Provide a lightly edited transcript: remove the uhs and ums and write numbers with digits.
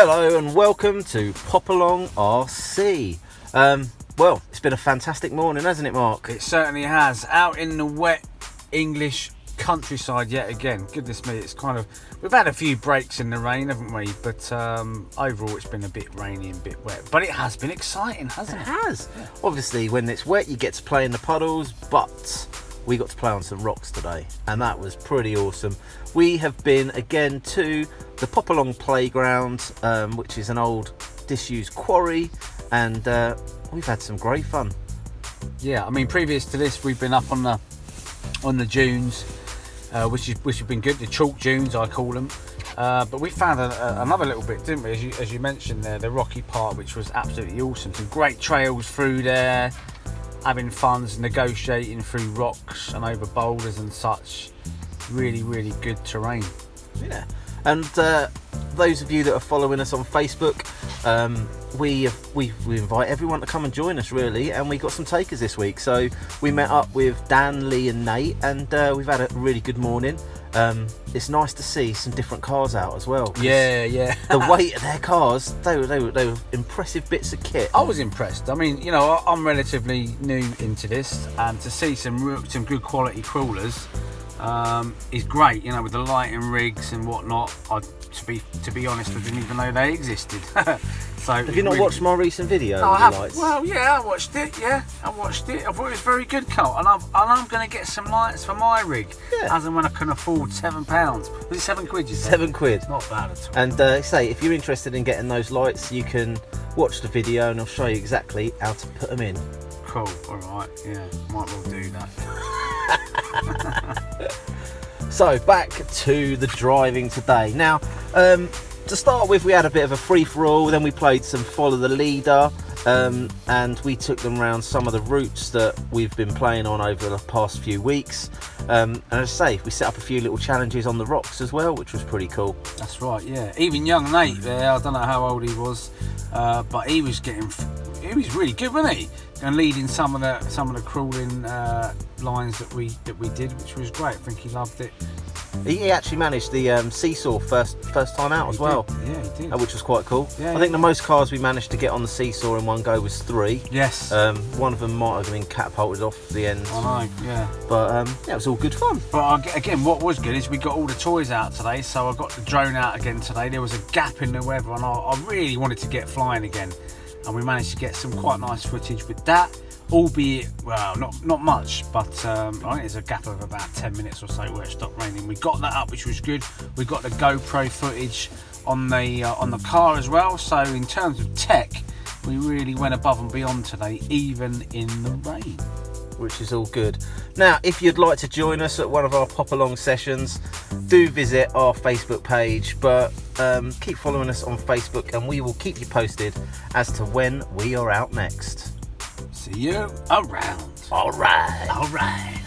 Hello and welcome to Popalong RC. Well, it's been a fantastic morning, hasn't it, Mark? It certainly has. Out in the wet English countryside yet again. Goodness me, it's kind of... We've had a few breaks in the rain, haven't we? But overall, it's been a bit rainy and a bit wet. But it has been exciting, hasn't it? It has. Yeah. Obviously, when it's wet, you get to play in the puddles, but we got to play on some rocks today, and that was pretty awesome. We have been again to the Popalong playground, which is an old disused quarry, and we've had some great fun. Yeah, I mean, previous to this, we've been up on the dunes, which have been good. The chalk dunes, I call them. But we found another little bit, didn't we? As you mentioned there, the rocky part, which was absolutely awesome. Some great trails through there, having fun, negotiating through rocks and over boulders and such. Really, really good terrain. Yeah, and those of you that are following us on Facebook, we invite everyone to come and join us, really, and we got some takers this week. So we met up with Dan, Lee and Nate, and we've had a really good morning. It's nice to see some different cars out as well. Yeah. The weight of their cars, they were impressive bits of kit. I was impressed. I mean, you know, I'm relatively new into this, and to see some good quality crawlers is great. You know, with the lighting rigs and whatnot. To be honest, I didn't even know they existed. So have you not watched my recent video? I have. Lights? Well, yeah, I watched it. Yeah, I watched it. I thought it was very good, Colt. And I'm going to get some lights for my rig, as and when I can afford £7. Was it £7? You said? £7. Not bad at all. And say, if you're interested in getting those lights, you can watch the video, and I'll show you exactly how to put them in. Cool. All right. Yeah, might well do that. So back to the driving today. Now, to start with, we had a bit of a free-for-all, then we played some follow the leader, and we took them around some of the routes that we've been playing on over the past few weeks. And as I say, we set up a few little challenges on the rocks as well, which was pretty cool. That's right, yeah. Even young Nate there, I don't know how old he was, but he was really good, wasn't he? And leading some of the crawling lines that we did, which was great. I think he loved it. He actually managed the seesaw first time out as well. Yeah, he did. Which was quite cool. Yeah, I think the most cars we managed to get on the seesaw in one go was 3. Yes. One of them might have been catapulted off the end. I know, yeah. But yeah, it was all good fun. But again, what was good is we got all the toys out today. So I got the drone out again today. There was a gap in the weather, and I really wanted to get flying again. And we managed to get some quite nice footage with that, albeit, well, not much, but I think there's a gap of about 10 minutes or so where it stopped raining. We got that up, which was good. We got the GoPro footage on the car as well. So in terms of tech, we really went above and beyond today, even in the rain. Which is all good. Now, if you'd like to join us at one of our Popalong sessions, do visit our Facebook page, but keep following us on Facebook, and we will keep you posted as to when we are out next. See you around. All right. All right.